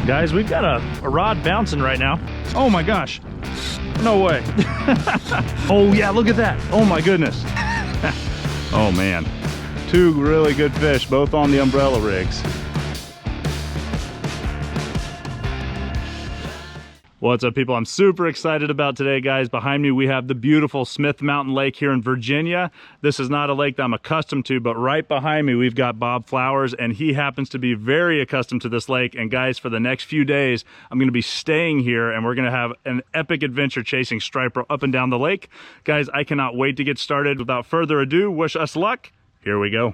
Guys, we've got a rod bouncing right now. Oh my gosh. No way. Oh yeah, look at that. Oh my goodness. Oh man. Two really good fish, both on the umbrella rigs. What's up, people? I'm super excited about today, guys. Behind me, we have the beautiful Smith Mountain Lake here in Virginia. This is not a lake that I'm accustomed to, but right behind me, we've got Bob Flowers, and he happens to be very accustomed to this lake. And guys, for the next few days, I'm gonna be staying here, and we're gonna have an epic adventure chasing striper up and down the lake. Guys, I cannot wait to get started. Without further ado, wish us luck. Here we go.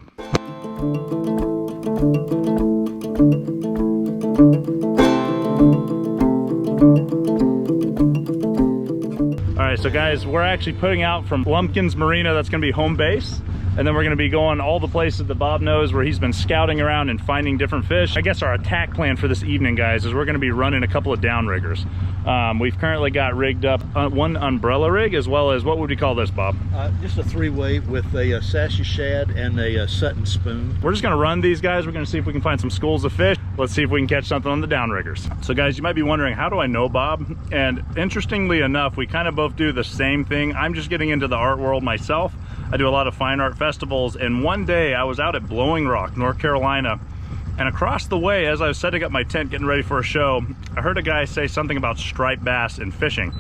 All right, so guys, we're actually putting out from Lumpkins Marina. That's gonna be home base. And then we're gonna be going all the places that Bob knows where he's been scouting around and finding different fish. I guess our attack plan for this evening, guys, is we're gonna be running a couple of downriggers. We've currently got rigged up one umbrella rig, as well as, what would we call this, Bob? Just a three-way with a sassy shad and a Sutton spoon. We're just gonna run these, guys. We're gonna see if we can find some schools of fish. Let's see if we can catch something on the downriggers. So guys, you might be wondering, how do I know Bob? And interestingly enough, we kind of both do the same thing. I'm just getting into the art world myself. I do a lot of fine art festivals, and one day I was out at Blowing Rock, North Carolina, and across the way, as I was setting up my tent getting ready for a show, I heard a guy say something about striped bass and fishing.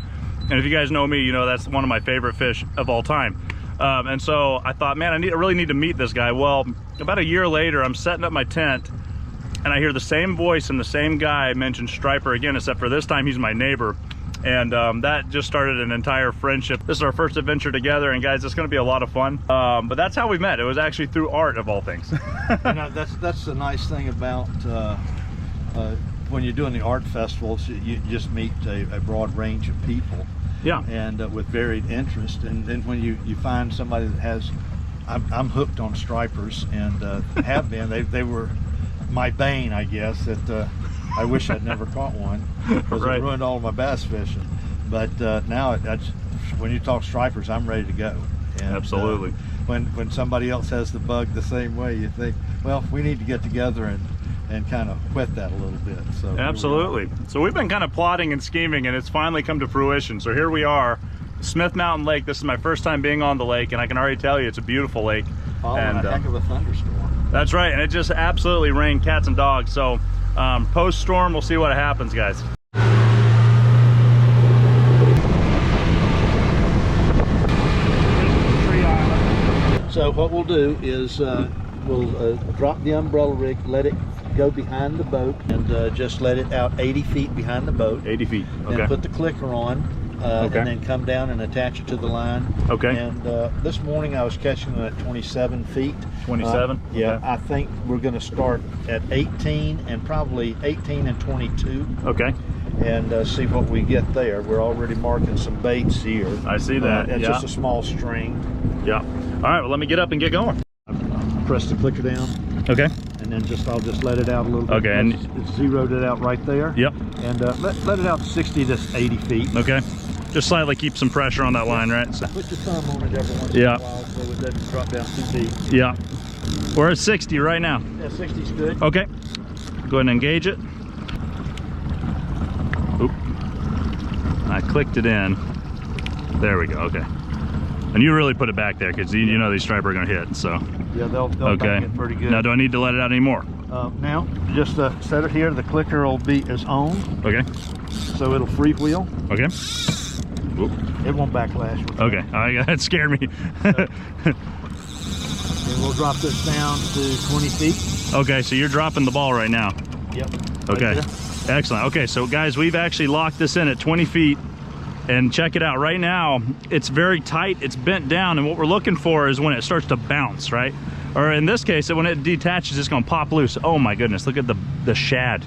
And if you guys know me, you know that's one of my favorite fish of all time. And so I thought, man, I really need to meet this guy. Well, about a year later, I'm setting up my tent, and I hear the same voice and the same guy mention striper again, except for this time he's my neighbor. And that just started an entire friendship. This is our first adventure together, and guys, it's gonna be a lot of fun. But that's how we met. It was actually through art, of all things. You know, that's the nice thing about when you're doing the art festivals, you just meet a broad range of people. Yeah. And with varied interest. And then when you find somebody that has, I'm hooked on stripers, and have been. They were my bane, I guess, that I wish I'd never caught one, because Right. it ruined all of my bass fishing. But now when you talk stripers, I'm ready to go. And, Absolutely. When somebody else has the bug the same way, you think, well, we need to get together and kind of whet that a little bit. So Absolutely. So we've been kind of plotting and scheming, and it's finally come to fruition. So here we are, Smith Mountain Lake. This is my first time being on the lake, and I can already tell you it's a beautiful lake. Following a heck of a thunderstorm. That's right, and it just absolutely rained cats and dogs. So post-storm, we'll see what happens, guys. So what we'll do is we'll drop the umbrella rig, let it go behind the boat, and just let it out 80 feet behind the boat. 80 feet, okay. And put the clicker on, Okay. and then come down and attach it to the line. Okay. And this morning I was catching them at 27 feet. 27? Yeah, Okay. I think we're going to start at 18 and probably 18 and 22. Okay. And see what we get there. We're already marking some baits here. I see that, It's yeah. just a small string. Yeah. All right, well, let me get up and get going. Press the clicker down, Okay. and then I'll just let it out a little bit. Okay, and- It's zeroed it out right there. Yep. And let it out 60 to 80 feet. Okay. Just slightly keep some pressure on that line, right? So, Put your thumb on it every once Yeah. in a while so it doesn't drop down too deep. yeah. We're at 60 right now. Yeah, 60's good. Okay. Go ahead and engage it. Oop. I clicked it in. There we go, okay. And you really put it back there, because you know these striper are gonna hit, so. Yeah, they'll Okay. back it pretty good. Now, do I need to let it out anymore? Now, just set it here. The clicker will be on, Okay. so it'll freewheel. Okay. Oop. It won't backlash. Okay. That scared me. And we'll drop this down to 20 feet. Okay, so you're dropping the ball right now. Yep. Okay. Right there. Excellent. Okay, so guys, we've actually locked this in at 20 feet. And check it out, right now, it's very tight, it's bent down, and what we're looking for is when it starts to bounce, right? Or in this case, when it detaches, it's gonna pop loose. Oh my goodness, look at the shad.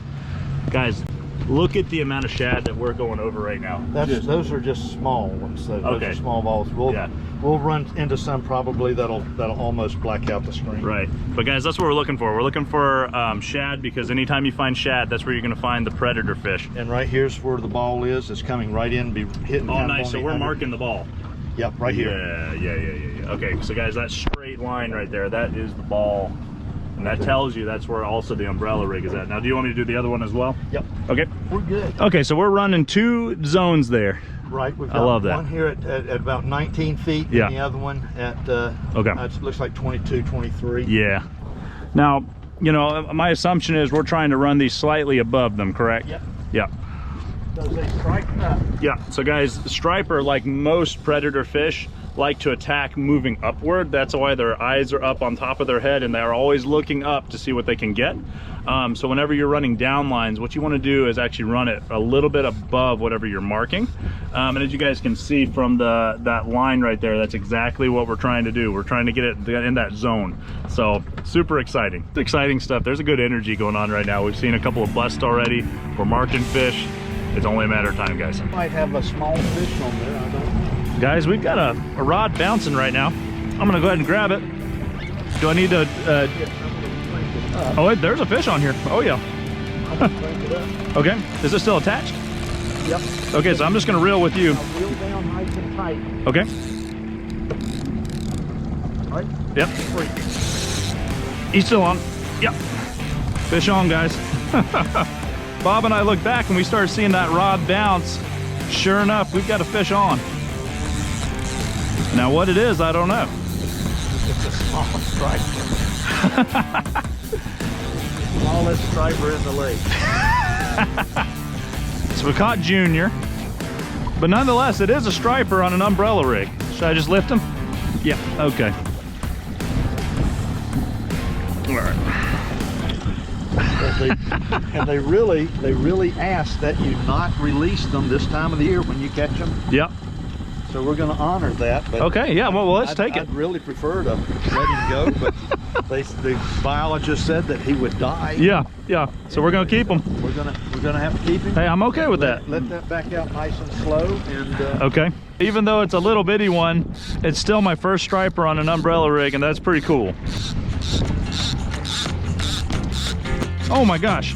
Guys, look at the amount of shad that we're going over right now. Those are just small ones. Those Okay. are small balls. We'll run into some probably that'll almost black out the screen. Right, but guys, that's what we're looking for. We're looking for shad, because anytime you find shad, that's where you're gonna find the predator fish. And right here's where the ball is. It's coming right in, be hitting. Oh, kind of nice, on so the we're under- marking the ball. Yep, right here. Yeah. Okay, so guys, that straight line right there, that is the ball. And that tells you that's where also the umbrella rig is at. Now, do you want me to do the other one as well? Yep. Okay. We're good. Okay, so we're running 2 zones there. Right. We've I got love that. one here at about 19 feet. Yeah. And the other one at, Okay. It looks like 22, 23. Yeah. Now, you know, my assumption is we're trying to run these slightly above them, correct? Yep. Yeah. Does they strike up? Yeah. So guys, striper, like most predator fish, like to attack moving upward. That's why their eyes are up on top of their head and they're always looking up to see what they can get. So whenever you're running down lines, what you want to do is actually run it a little bit above whatever you're marking. And as you guys can see from that line right there, that's exactly what we're trying to do. We're trying to get it in that zone. So super exciting. Exciting stuff. There's a good energy going on right now. We've seen a couple of busts already. We're marking fish. It's only a matter of time, guys. Might have a small fish on there, I don't know. Guys, we've got a rod bouncing right now. I'm gonna go ahead and grab it. Do I need to, oh wait, there's a fish on here. Oh yeah. Okay, is it still attached? Yep. Okay, so I'm just gonna reel with you. Now reel down nice and tight. Okay. All right. Yep. Free. He's still on. Yep. Fish on, guys. Bob and I look back and we start seeing that rod bounce. Sure enough, we've got a fish on. Now what it is, I don't know. It's a small striper. Smallest striper in the lake. So we caught Junior, but nonetheless, it is a striper on an umbrella rig. Should I just lift him? Yeah, okay. All right. And they really ask that you not release them this time of the year when you catch them. Yep. So we're going to honor that. But Okay, yeah, well let's take it. I'd really prefer to let him go, but the biologist said that he would die. Yeah, yeah. So we're gonna keep him. We're gonna have to keep him. Hey, I'm okay with that. Let that back out nice and slow. And Okay. Even though it's a little bitty one, it's still my first striper on an umbrella rig, and that's pretty cool. Oh my gosh.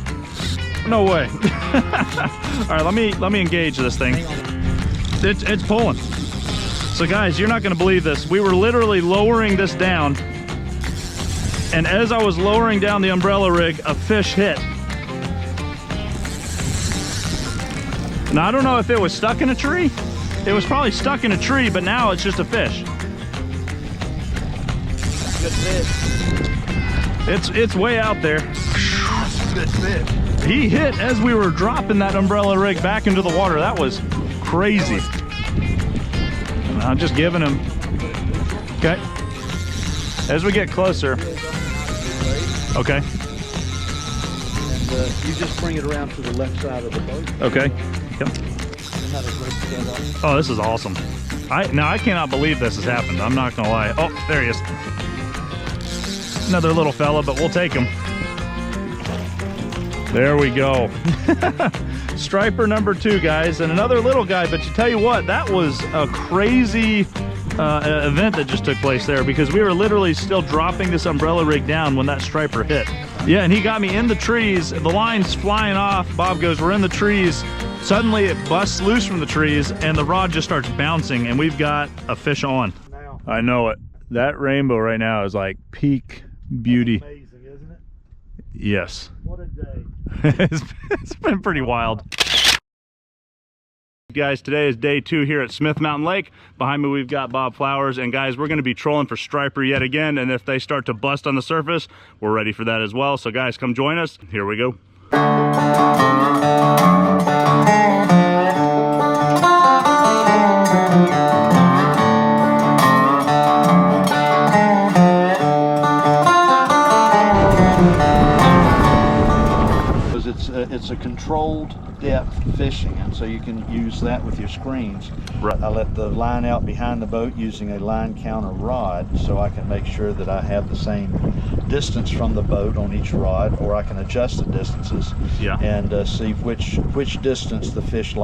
No way. All right, let me engage this thing. It's pulling. So guys, you're not gonna believe this. We were literally lowering this down, and as I was lowering down the umbrella rig, a fish hit. Now I don't know if it was stuck in a tree. It was probably stuck in a tree, but now it's just a fish. good fish. It's way out there. Good fish. He hit as we were dropping that umbrella rig back into the water. That was crazy. I'm just giving him. Okay. As we get closer. Okay. And you just bring it around to the left side of the boat. Okay. Yep. Isn't that a great setup? Oh, this is awesome. Now I cannot believe this has happened. I'm not gonna lie. Oh, there he is. Another little fella, but we'll take him. There we go. Striper number 2, guys, and another little guy. But you tell you what, that was a crazy event that just took place there, because we were literally still dropping this umbrella rig down when that striper hit. Yeah, and he got me in the trees. The line's flying off. Bob goes, "We're in the trees." Suddenly it busts loose from the trees and the rod just starts bouncing, and we've got a fish on. Now, I know it. That rainbow right now is like peak beauty. amazing, isn't it? Yes. What a day. It's been pretty wild. Guys, today is day 2 here at Smith Mountain Lake. Behind me we've got Bob Flowers, and guys, we're going to be trolling for striper yet again, and if they start to bust on the surface, we're ready for that as well. So guys, come join us. Here we go. It's a controlled depth fishing, and so you can use that with your screens. Right. I let the line out behind the boat using a line counter rod, so I can make sure that I have the same distance from the boat on each rod, or I can adjust the distances. Yeah. And see which distance the fish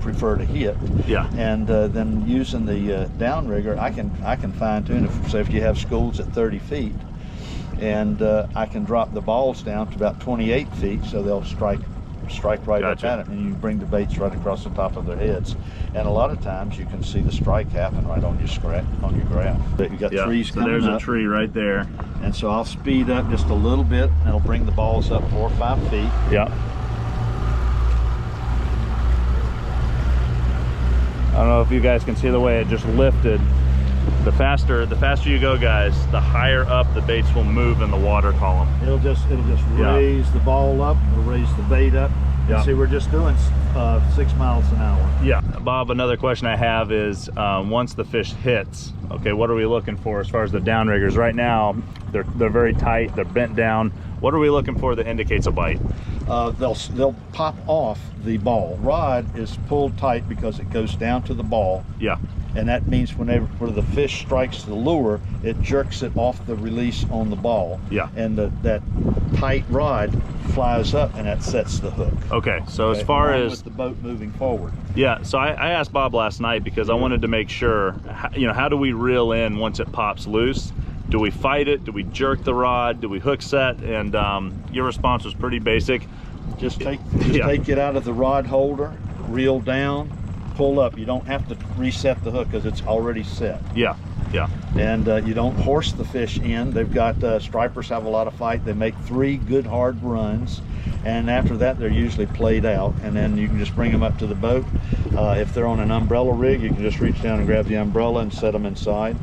prefer to hit. Yeah. And then using the downrigger, I can fine tune it. So if you have schools at 30 feet, and I can drop the balls down to about 28 feet, so they'll strike strike right Gotcha. up at them, and you bring the baits right across the top of their heads. And a lot of times you can see the strike happen right on your graph. But you got trees so coming there's up, a tree right there. and so I'll speed up just a little bit, and it'll bring the balls up 4 or 5 feet. Yeah. I don't know if you guys can see the way it just lifted. The faster you go, guys, the higher up the baits will move in the water column. It'll just Yeah. raise the ball up, it'll raise the bait up. Yeah. See, we're just doing 6 miles an hour. Yeah. Bob, another question I have is once the fish hits, okay, what are we looking for as far as the downriggers? Right now, they're very tight, they're bent down. What are we looking for that indicates a bite? They'll pop off the ball. Rod is pulled tight because it goes down to the ball, Yeah. and that means whenever the fish strikes the lure, it jerks it off the release on the ball. Yeah. And that tight rod flies up, and that sets the hook. Okay, so as Okay, far along as with the boat moving forward. yeah, so I asked Bob last night because I wanted to make sure, how do we reel in once it pops loose? Do we fight it? Do we jerk the rod? Do we hook set? And your response was pretty basic. Just take Yeah. it out of the rod holder, reel down, pull up. You don't have to reset the hook because it's already set. Yeah, yeah, And you don't horse the fish in. They've got stripers have a lot of fight. They make 3 good hard runs, and after that they're usually played out, and then you can just bring them up to the boat. If they're on an umbrella rig, you can just reach down and grab the umbrella and set them inside.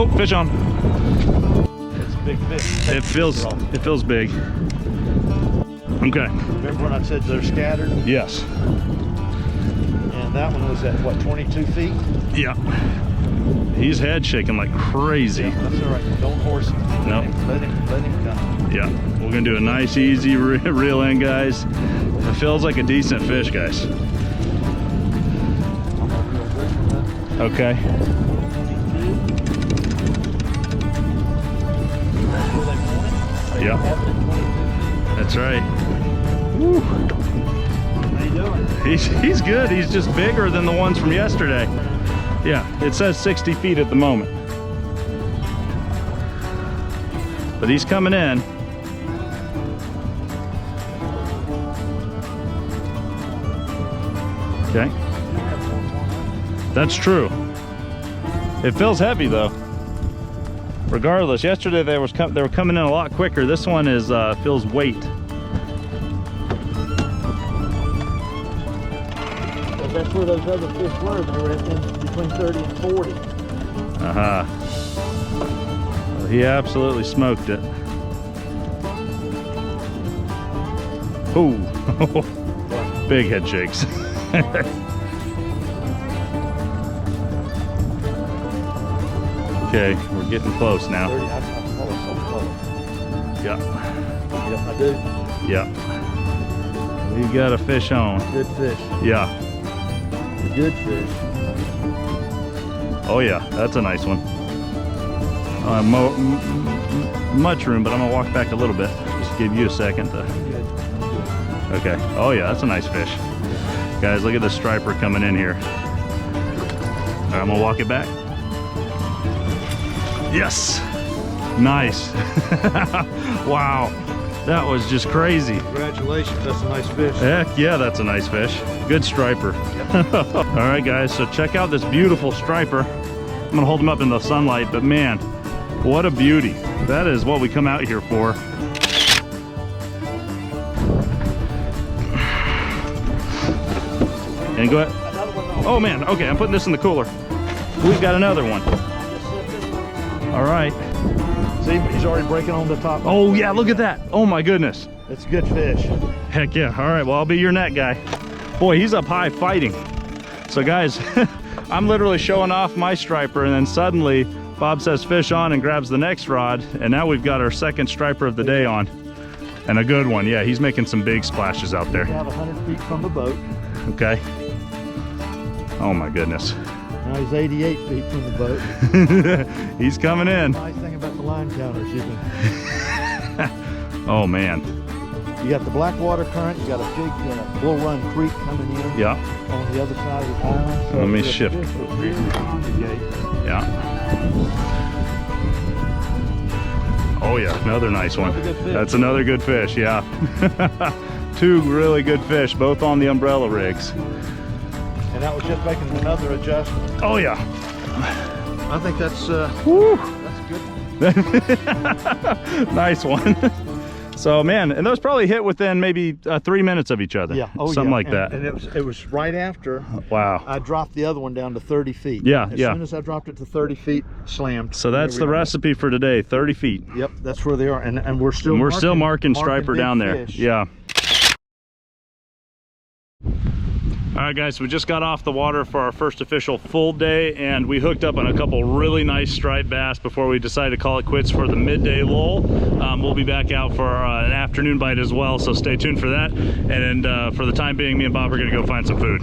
Oh, fish on. It's a big fish. It feels big. Okay. Remember when I said they're scattered? Yes. And that one was at what, 22 feet? Yeah. He's head shaking like crazy. That's all right. Don't horse him. Nope. Let him come. Yeah. We're gonna do a nice, easy reel in, guys. It feels like a decent fish, guys. Okay. Yeah. That's right. Woo. How you doing? He's good. He's just bigger than the ones from yesterday. Yeah, it says 60 feet at the moment. But he's coming in. Okay. That's true. It feels heavy though. Regardless, yesterday they were coming in a lot quicker. This one is feels weight. Well, that's where those other fish were. They were in between 30 and 40. Well, he absolutely smoked it. Ooh, big head shakes. Okay, we're getting close now. 30, I call it some color. Yeah, Yep, I do. yeah. We got a fish on. Good fish. Yeah. Good fish. Oh yeah, that's a nice one. Much room, but I'm gonna walk back a little bit. Just give you a second to. Okay. Oh yeah, that's a nice fish. Guys, look at the striper coming in here. All right, I'm gonna walk it back. Yes. Nice. Wow. That was just crazy. Congratulations, that's a nice fish. Heck yeah, that's a nice fish. Good striper. All right, guys, so check out this beautiful striper. I'm gonna hold him up in the sunlight, but man, what a beauty. That is what we come out here for. And go ahead. Oh man, okay, I'm putting this in the cooler. We've got another one. All right. See, he's already breaking on the top. Oh yeah, look at that. Oh my goodness. It's a good fish. Heck yeah. All right, well, I'll be your net guy. Boy, he's up high fighting. So guys, I'm literally showing off my striper, and then suddenly Bob says fish on and grabs the next rod, and now we've got our second striper of the day on. And a good one. Yeah, he's making some big splashes out there. About 100 feet from the boat. Okay. Oh my goodness. Now he's 88 feet from the boat. He's coming in. Nice thing about the line counters, you can. Oh man. You got the Blackwater Current. You got a big Bull Run Creek coming in. Yeah. On the other side of the island. So Let me the shift. fish will really congregate. Yeah. Oh yeah, another nice one. Another good fish. That's another good fish, yeah. 2 really good fish, both on the umbrella rigs. And that was just making another adjustment. Oh yeah. I think that's Woo. that's good. Nice one. So man, and those probably hit within maybe 3 minutes of each other. Yeah. Oh, something yeah. like that. And it was right after Wow. I dropped the other one down to 30 feet. Yeah, As yeah. soon as I dropped it to 30 feet, slammed. So that's There the we go. recipe for today, 30 feet. Yep, that's where they are, and we're still And we're still marking striper big down there. fish. Yeah. All right, guys, we just got off the water for our first official full day, and we hooked up on a couple really nice striped bass before we decided to call it quits for the midday lull. We'll be back out for an afternoon bite as well, so stay tuned for that. And for the time being, me and Bob are gonna go find some food.